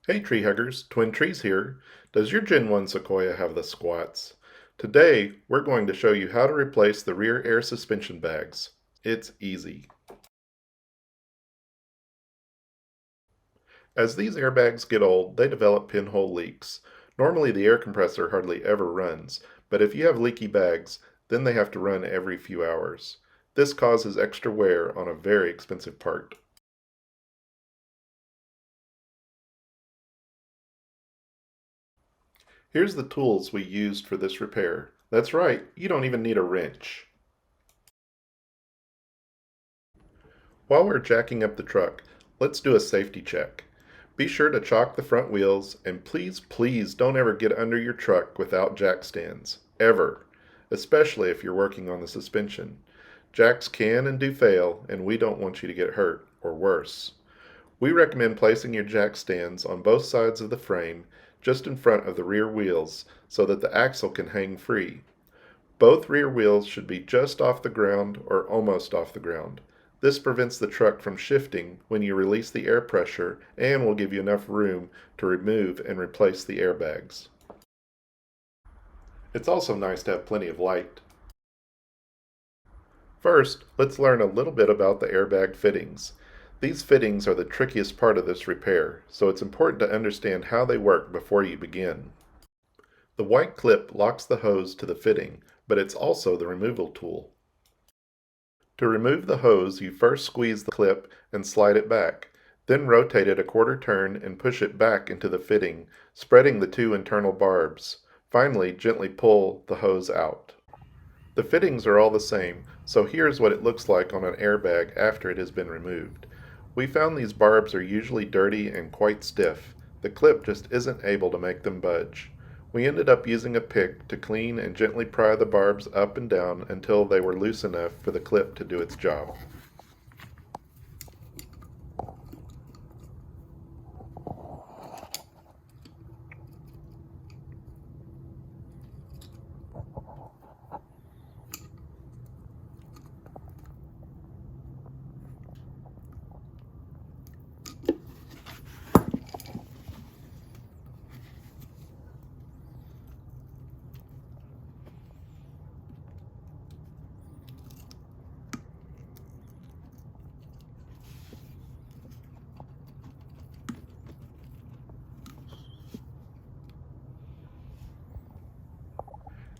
Hey tree huggers, Twin Trees here. Does your Gen 1 Sequoia have the squats? Today, we're going to show you how to replace the rear air suspension bags. It's easy. As these airbags get old, they develop pinhole leaks. Normally the air compressor hardly ever runs, but if you have leaky bags, then they have to run every few hours. This causes extra wear on a very expensive part. Here's the tools we used for this repair. That's right, you don't even need a wrench. While we're jacking up the truck, let's do a safety check. Be sure to chock the front wheels, and please don't ever get under your truck without jack stands. Ever. Especially if you're working on the suspension. Jacks can and do fail, and we don't want you to get hurt, or worse. We recommend placing your jack stands on both sides of the frame, just in front of the rear wheels, so that the axle can hang free. Both rear wheels should be just off the ground or almost off the ground. This prevents the truck from shifting when you release the air pressure and will give you enough room to remove and replace the airbags. It's also nice to have plenty of light. First, let's learn a little bit about the airbag fittings. These fittings are the trickiest part of this repair, so it's important to understand how they work before you begin. The white clip locks the hose to the fitting, but it's also the removal tool. To remove the hose, you first squeeze the clip and slide it back, then rotate it a quarter turn and push it back into the fitting, spreading the two internal barbs. Finally, gently pull the hose out. The fittings are all the same, so here's what it looks like on an airbag after it has been removed. We found these barbs are usually dirty and quite stiff. The clip just isn't able to make them budge. We ended up using a pick to clean and gently pry the barbs up and down until they were loose enough for the clip to do its job.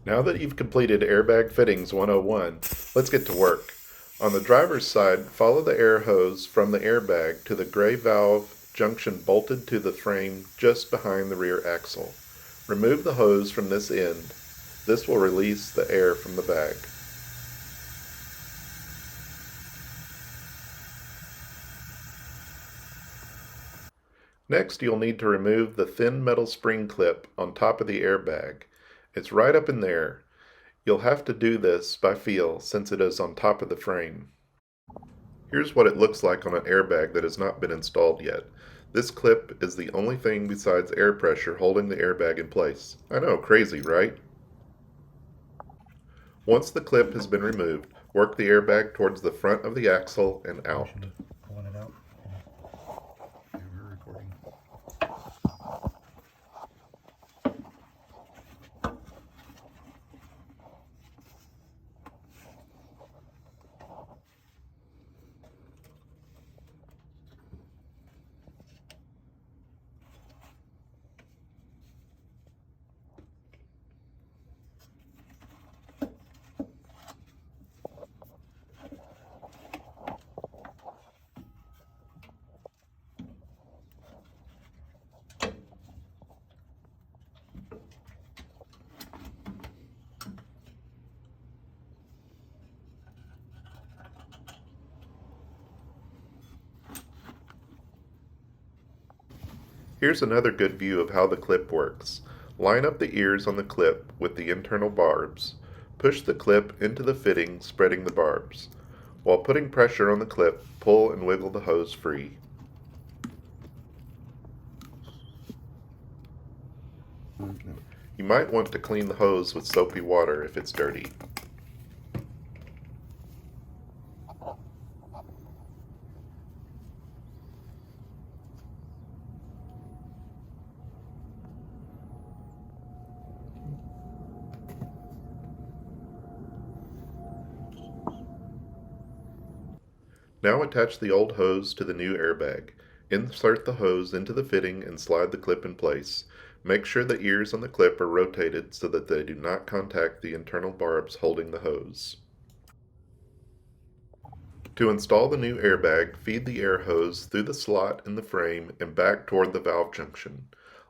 Now that you've completed Airbag Fittings 101, let's get to work. On the driver's side, follow the air hose from the airbag to the gray valve junction bolted to the frame just behind the rear axle. Remove the hose from this end. This will release the air from the bag. Next, you'll need to remove the thin metal spring clip on top of the airbag. It's right up in there. You'll have to do this by feel since it is on top of the frame. Here's what it looks like on an airbag that has not been installed yet. This clip is the only thing besides air pressure holding the airbag in place. I know, crazy, right? Once the clip has been removed, work the airbag towards the front of the axle and out. Pulling it out. Yeah, we're recording. Here's another good view of how the clip works. Line up the ears on the clip with the internal barbs. Push the clip into the fitting, spreading the barbs. While putting pressure on the clip, pull and wiggle the hose free. You might want to clean the hose with soapy water if it's dirty. Now attach the old hose to the new airbag. Insert the hose into the fitting and slide the clip in place. Make sure the ears on the clip are rotated so that they do not contact the internal barbs holding the hose. To install the new airbag, feed the air hose through the slot in the frame and back toward the valve junction.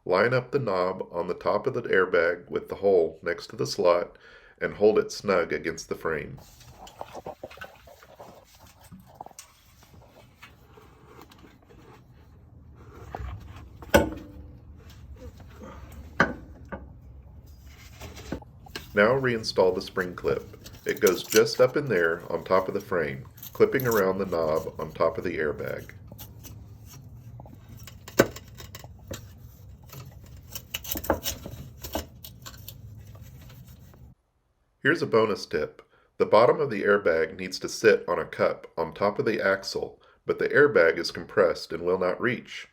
Line up the knob on the top of the airbag with the hole next to the slot and hold it snug against the frame. Now reinstall the spring clip. It goes just up in there on top of the frame, clipping around the knob on top of the airbag. Here's a bonus tip. The bottom of the airbag needs to sit on a cup on top of the axle, but the airbag is compressed and will not reach.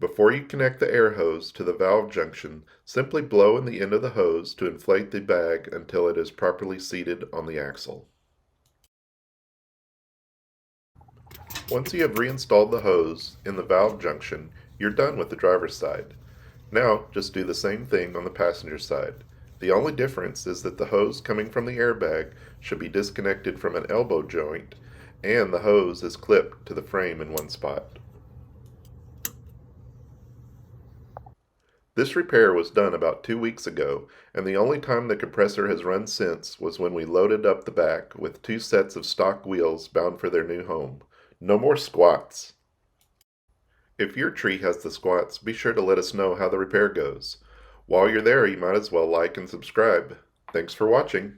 Before you connect the air hose to the valve junction, simply blow in the end of the hose to inflate the bag until it is properly seated on the axle. Once you have reinstalled the hose in the valve junction, you're done with the driver's side. Now, just do the same thing on the passenger side. The only difference is that the hose coming from the airbag should be disconnected from an elbow joint, and the hose is clipped to the frame in one spot. This repair was done about 2 weeks ago, and the only time the compressor has run since was when we loaded up the back with 2 sets of stock wheels bound for their new home. No more squats! If your tree has the squats, be sure to let us know how the repair goes. While you're there, you might as well like and subscribe. Thanks for watching.